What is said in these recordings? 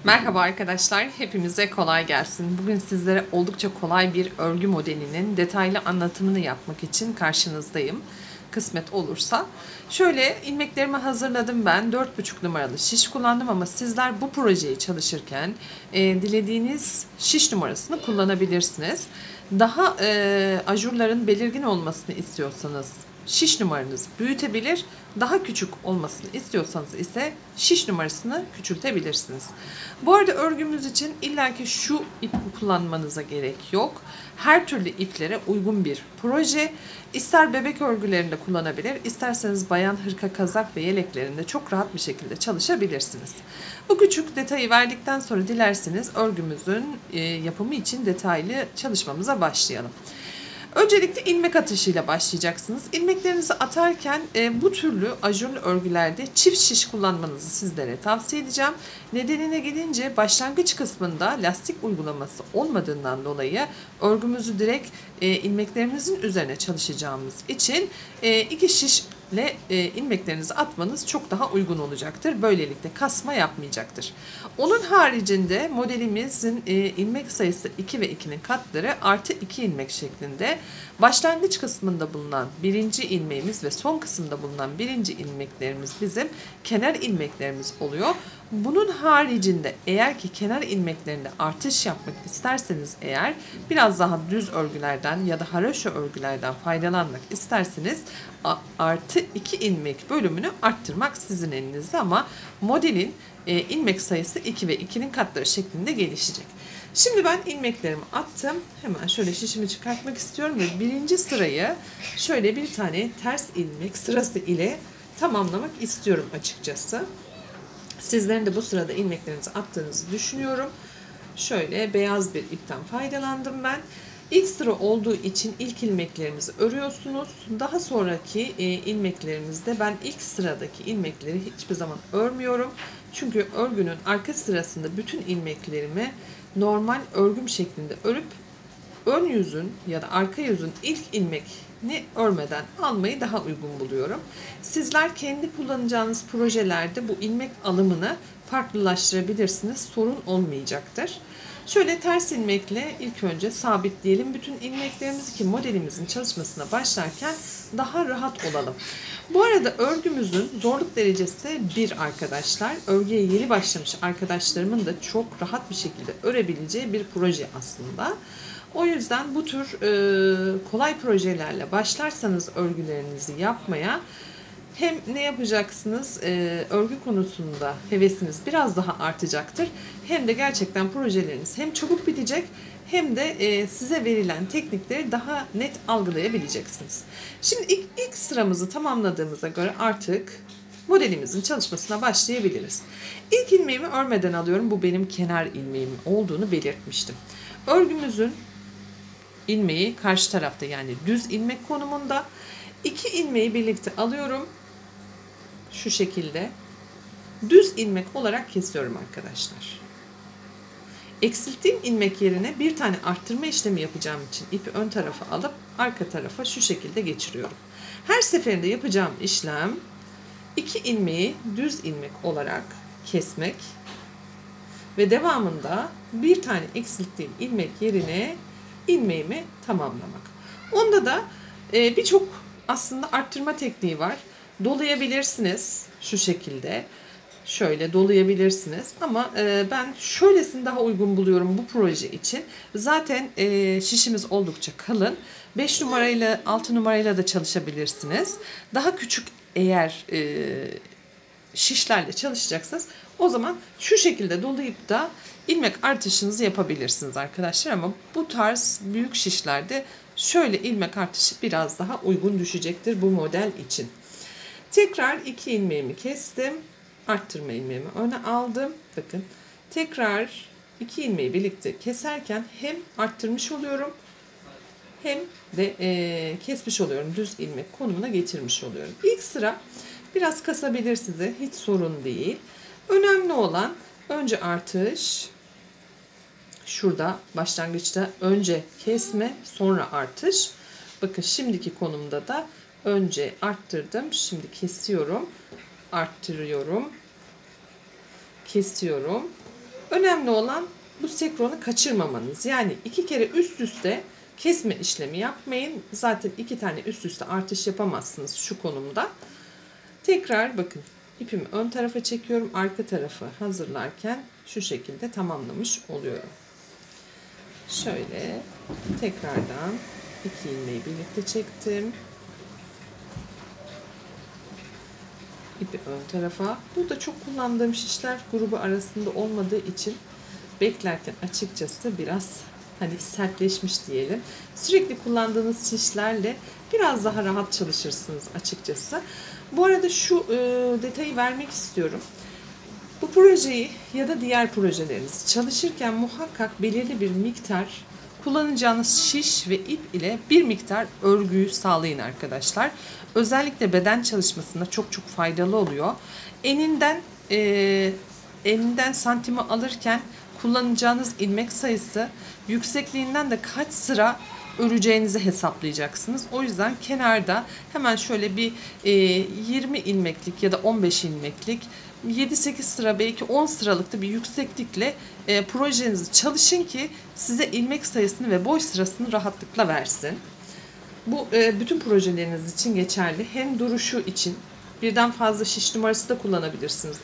Merhaba arkadaşlar, hepimize kolay gelsin. Bugün sizlere oldukça kolay bir örgü modelinin detaylı anlatımını yapmak için karşınızdayım. Kısmet olursa. Şöyle ilmeklerimi hazırladım ben. 4,5 numaralı şiş kullandım ama sizler bu projeyi çalışırken dilediğiniz şiş numarasını kullanabilirsiniz. Daha ajurların belirgin olmasını istiyorsanız şiş numaranızı büyütebilir, daha küçük olmasını istiyorsanız ise şiş numarasını küçültebilirsiniz. Bu arada örgümüz için illaki şu ip kullanmanıza gerek yok. Her türlü iplere uygun bir proje. İster bebek örgülerinde kullanabilir, isterseniz bayan hırka, kazak ve yeleklerinde çok rahat bir şekilde çalışabilirsiniz. Bu küçük detayı verdikten sonra dilerseniz örgümüzün yapımı için detaylı çalışmamıza başlayalım. Öncelikle ilmek atışıyla başlayacaksınız. İlmeklerinizi atarken bu türlü ajurlu örgülerde çift şiş kullanmanızı sizlere tavsiye edeceğim. Nedenine gelince başlangıç kısmında lastik uygulaması olmadığından dolayı örgümüzü direkt ilmeklerimizin üzerine çalışacağımız için iki şişle ilmeklerinizi atmanız çok daha uygun olacaktır. Böylelikle kasma yapmayacaktır. Onun haricinde modelimizin ilmek sayısı 2 ve 2'nin katları artı 2 ilmek şeklinde. Başlangıç kısmında bulunan birinci ilmeğimiz ve son kısımda bulunan birinci ilmeklerimiz bizim kenar ilmeklerimiz oluyor. Bunun haricinde eğer ki kenar ilmeklerinde artış yapmak isterseniz eğer biraz daha düz örgülerden ya da haroşa örgülerden faydalanmak isterseniz artı 2 ilmek bölümünü arttırmak sizin elinizde ama modelin ilmek sayısı 2 ve 2'nin katları şeklinde gelişecek. Şimdi ben ilmeklerimi attım. Hemen şöyle şişimi çıkartmak istiyorum ve birinci sırayı şöyle bir tane ters ilmek sırası ile tamamlamak istiyorum açıkçası. Sizlerin de bu sırada ilmeklerinizi attığınızı düşünüyorum. Şöyle beyaz bir ipten faydalandım ben. İlk sıra olduğu için ilk ilmeklerinizi örüyorsunuz. Daha sonraki ilmeklerinizde ben ilk sıradaki ilmekleri hiçbir zaman örmüyorum. Çünkü örgünün arka sırasında bütün ilmeklerimi normal örgüm şeklinde örüp ön yüzün ya da arka yüzün ilk ilmeğini örmeden almayı daha uygun buluyorum. Sizler kendi kullanacağınız projelerde bu ilmek alımını farklılaştırabilirsiniz. Sorun olmayacaktır. Şöyle ters ilmekle ilk önce sabitleyelim bütün ilmeklerimizi ki modelimizin çalışmasına başlarken daha rahat olalım. Bu arada örgümüzün zorluk derecesi 1 arkadaşlar. Örgüye yeni başlamış arkadaşlarımın da çok rahat bir şekilde örebileceği bir proje aslında. O yüzden bu tür kolay projelerle başlarsanız örgülerinizi yapmaya hem ne yapacaksınız örgü konusunda hevesiniz biraz daha artacaktır. Hem de gerçekten projeleriniz hem çabuk bitecek hem de size verilen teknikleri daha net algılayabileceksiniz. Şimdi ilk sıramızı tamamladığımıza göre artık modelimizin çalışmasına başlayabiliriz. İlk ilmeğimi örmeden alıyorum. Bu benim kenar ilmeğim olduğunu belirtmiştim. Örgümüzün ilmeği karşı tarafta yani düz ilmek konumunda. İki ilmeği birlikte alıyorum. Şu şekilde düz ilmek olarak kesiyorum arkadaşlar. Eksilttiğim ilmek yerine bir tane arttırma işlemi yapacağım için ipi ön tarafa alıp arka tarafa şu şekilde geçiriyorum. Her seferinde yapacağım işlem iki ilmeği düz ilmek olarak kesmek ve devamında bir tane eksilttiğim ilmek yerine ilmeğimi tamamlamak. Onda da birçok aslında arttırma tekniği var. Dolayabilirsiniz şu şekilde. Şöyle dolayabilirsiniz ama ben şöylesini daha uygun buluyorum bu proje için. Zaten şişimiz oldukça kalın. 5 numarayla 6 numarayla da çalışabilirsiniz. Daha küçük eğer şişlerle çalışacaksınız o zaman şu şekilde dolayıp da ilmek artışınızı yapabilirsiniz arkadaşlar ama bu tarz büyük şişlerde şöyle ilmek artışı biraz daha uygun düşecektir bu model için. Tekrar 2 ilmeğimi kestim. Arttırma ilmeğimi öne aldım. Bakın tekrar 2 ilmeği birlikte keserken hem arttırmış oluyorum hem de kesmiş oluyorum. Düz ilmek konumuna getirmiş oluyorum. İlk sıra biraz kasabilir size. Hiç sorun değil. Önemli olan önce artış. Şurada başlangıçta önce kesme sonra artış. Bakın şimdiki konumda da önce arttırdım. Şimdi kesiyorum. Arttırıyorum. Kesiyorum. Önemli olan bu senkronu kaçırmamanız. Yani 2 kere üst üste kesme işlemi yapmayın. Zaten 2 tane üst üste artış yapamazsınız şu konumda. Tekrar bakın, ipimi ön tarafa çekiyorum. Arka tarafı hazırlarken şu şekilde tamamlamış oluyorum. Şöyle tekrardan 2 ilmeği birlikte çektim. İpi ön tarafa. Burada çok kullandığım şişler grubu arasında olmadığı için beklerken açıkçası biraz sertleşmiş diyelim. Sürekli kullandığınız şişlerle biraz daha rahat çalışırsınız açıkçası. Bu arada şu detayı vermek istiyorum. Bu projeyi ya da diğer projelerinizi çalışırken muhakkak belirli bir miktar kullanacağınız şiş ve ip ile bir miktar örgüyü sağlayın arkadaşlar. Özellikle beden çalışmasında çok faydalı oluyor. Eninden santimi alırken kullanacağınız ilmek sayısı yüksekliğinden de kaç sıra öreceğinizi hesaplayacaksınız. O yüzden kenarda hemen şöyle bir 20 ilmeklik ya da 15 ilmeklik 7-8 sıra, belki 10 sıralık da bir yükseklikle projenizi çalışın ki size ilmek sayısını ve boy sırasını rahatlıkla versin. Bu bütün projeleriniz için geçerli. Hem duruşu için birden fazla şiş numarası da kullanabilirsiniz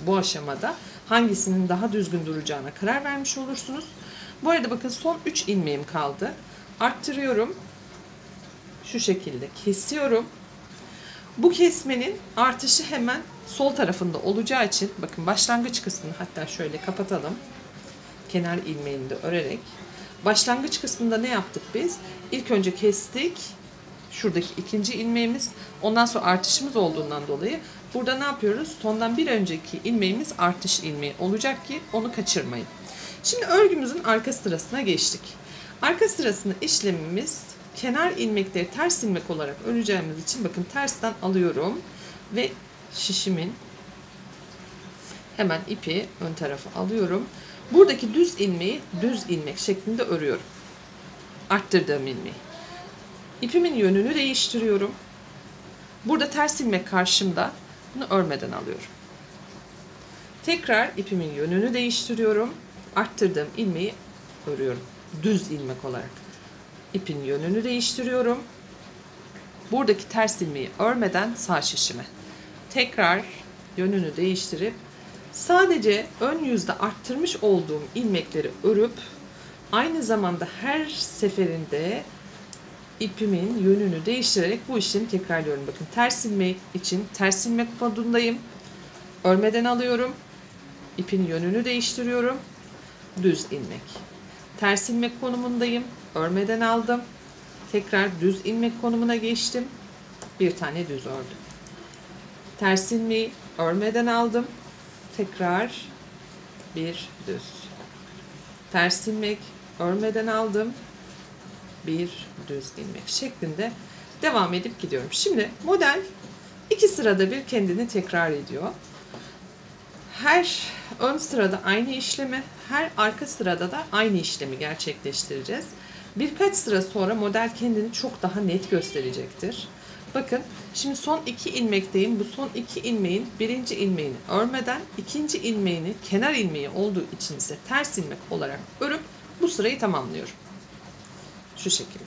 bu aşamada. Hangisinin daha düzgün duracağına karar vermiş olursunuz. Bu arada bakın, son 3 ilmeğim kaldı. Arttırıyorum. Şu şekilde kesiyorum. Bu kesmenin artışı hemen sol tarafında olacağı için bakın, başlangıç kısmını hatta şöyle kapatalım. Kenar ilmeğini de örerek. Başlangıç kısmında ne yaptık biz? İlk önce kestik. Şuradaki ikinci ilmeğimiz. Ondan sonra artışımız olduğundan dolayı burada ne yapıyoruz? Sondan bir önceki ilmeğimiz artış ilmeği olacak ki onu kaçırmayın. Şimdi örgümüzün arka sırasına geçtik. Arka sırasında işlemimiz, kenar ilmekleri ters ilmek olarak öreceğimiz için bakın, tersten alıyorum ve şişimin hemen ipi ön tarafa alıyorum. Buradaki düz ilmeği düz ilmek şeklinde örüyorum. Arttırdığım ilmeği. İpimin yönünü değiştiriyorum. Burada ters ilmek karşımda. Bunu örmeden alıyorum. Tekrar ipimin yönünü değiştiriyorum. Arttırdığım ilmeği örüyorum. Düz ilmek olarak. İpin yönünü değiştiriyorum. Buradaki ters ilmeği örmeden sağ şişime. Tekrar yönünü değiştirip sadece ön yüzde arttırmış olduğum ilmekleri örüp aynı zamanda her seferinde ipimin yönünü değiştirerek bu işlemi tekrarlıyorum. Bakın, ters ilmek için ters ilmek modundayım. Örmeden alıyorum. İpin yönünü değiştiriyorum. Düz ilmek. Ters ilmek konumundayım. Örmeden aldım. Tekrar düz ilmek konumuna geçtim. Bir tane düz ördüm. Ters ilmeği örmeden aldım. Tekrar bir düz. Ters ilmek örmeden aldım. Bir düz ilmek şeklinde devam edip gidiyorum. Şimdi model 2 sırada bir kendini tekrar ediyor. Her ön sırada aynı işlemi, her arka sırada da aynı işlemi gerçekleştireceğiz. Birkaç sıra sonra model kendini çok daha net gösterecektir. Bakın, şimdi son 2 ilmekteyim. Bu son 2 ilmeğin birinci ilmeğini örmeden, ikinci ilmeğini kenar ilmeği olduğu için ise ters ilmek olarak örüp bu sırayı tamamlıyorum. Şu şekilde.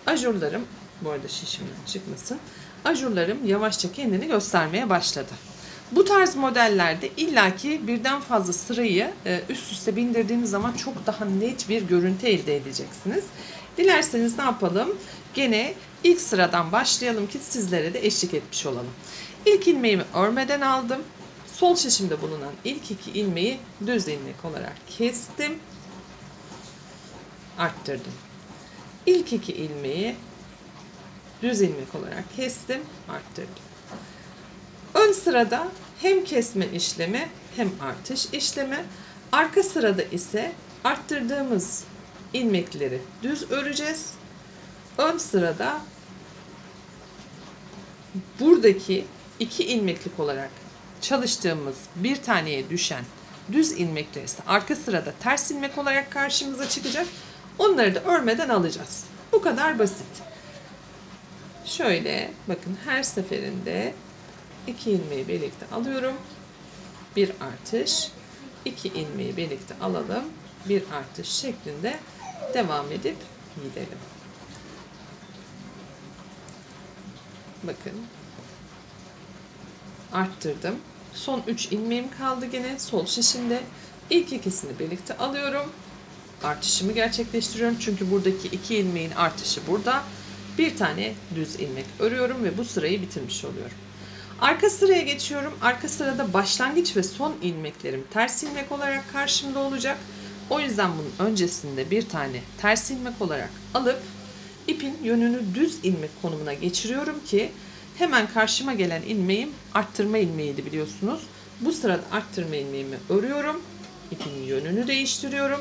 Ajurlarım, bu arada şişimden çıkmasın. Ajurlarım yavaşça kendini göstermeye başladı. Bu tarz modellerde illaki birden fazla sırayı üst üste bindirdiğiniz zaman çok daha net bir görüntü elde edeceksiniz. Dilerseniz ne yapalım? Gene ilk sıradan başlayalım ki sizlere de eşlik etmiş olalım. İlk ilmeğimi örmeden aldım. Sol şişimde bulunan ilk 2 ilmeği düz ilmek olarak kestim. Arttırdım. İlk 2 ilmeği düz ilmek olarak kestim, arttırdım. Ön sırada hem kesme işlemi hem artış işlemi. Arka sırada ise arttırdığımız ilmekleri düz öreceğiz. Ön sırada buradaki 2 ilmeklik olarak çalıştığımız bir taneye düşen düz ilmekler ise arka sırada ters ilmek olarak karşımıza çıkacak. Onları da örmeden alacağız. Bu kadar basit. Şöyle bakın, her seferinde 2 ilmeği birlikte alıyorum. Bir artış. 2 ilmeği birlikte alalım. Bir artış şeklinde devam edip gidelim. Bakın. Arttırdım. Son 3 ilmeğim kaldı gene sol şişimde. İlk ikisini birlikte alıyorum. Artışımı gerçekleştiriyorum. Çünkü buradaki 2 ilmeğin artışı burada. Bir tane düz ilmek örüyorum ve bu sırayı bitirmiş oluyorum. Arka sıraya geçiyorum. Arka sırada başlangıç ve son ilmeklerim ters ilmek olarak karşımda olacak. O yüzden bunun öncesinde bir tane ters ilmek olarak alıp ipin yönünü düz ilmek konumuna geçiriyorum ki hemen karşıma gelen ilmeğim arttırma ilmeğiydi biliyorsunuz. Bu sırada arttırma ilmeğimi örüyorum. İpin yönünü değiştiriyorum.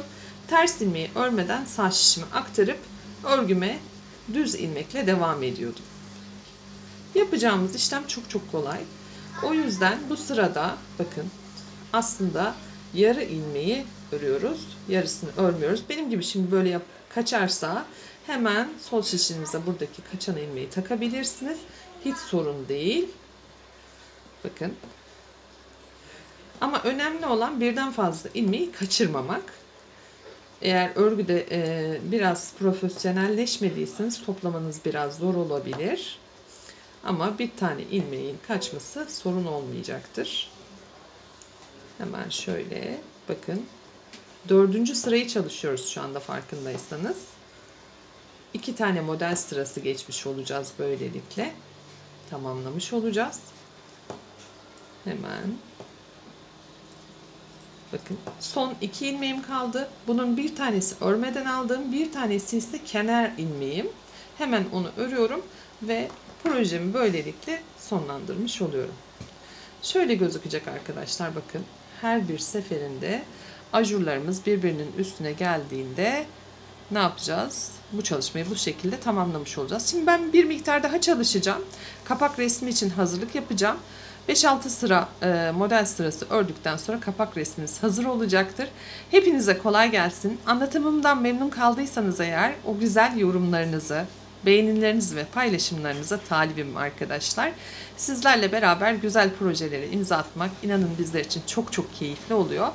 Ters ilmeği örmeden sağ şişime aktarıp örgüme düz ilmekle devam ediyordum. Yapacağımız işlem çok kolay. O yüzden bu sırada bakın aslında yarı ilmeği örüyoruz. Yarısını örmüyoruz. Benim gibi şimdi böyle kaçarsa hemen sol şişinize buradaki kaçan ilmeği takabilirsiniz. Hiç sorun değil. Bakın. Ama önemli olan birden fazla ilmeği kaçırmamak. Eğer örgüde biraz profesyonelleşmediyseniz toplamanız biraz zor olabilir. Ama bir tane ilmeğin kaçması sorun olmayacaktır. Hemen şöyle bakın. 4. sırayı çalışıyoruz şu anda farkındaysanız. 2 tane model sırası geçmiş olacağız böylelikle. Tamamlamış olacağız. Hemen. Bakın son 2 ilmeğim kaldı. Bunun bir tanesi örmeden aldığım, bir tanesi ise kenar ilmeğim. Hemen onu örüyorum ve projemi böylelikle sonlandırmış oluyorum. Şöyle gözükecek arkadaşlar bakın. Her bir seferinde ajurlarımız birbirinin üstüne geldiğinde ne yapacağız? Bu çalışmayı bu şekilde tamamlamış olacağız. Şimdi ben bir miktar daha çalışacağım. Kapak resmi için hazırlık yapacağım. 5-6 sıra model sırası ördükten sonra kapak resminiz hazır olacaktır. Hepinize kolay gelsin. Anlatımımdan memnun kaldıysanız eğer o güzel yorumlarınızı, beğenilerinizi ve paylaşımlarınıza talibim arkadaşlar. Sizlerle beraber güzel projelere imza atmak inanın bizler için çok keyifli oluyor.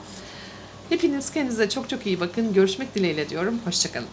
Hepiniz kendinize çok iyi bakın. Görüşmek dileğiyle diyorum. Hoşça kalın.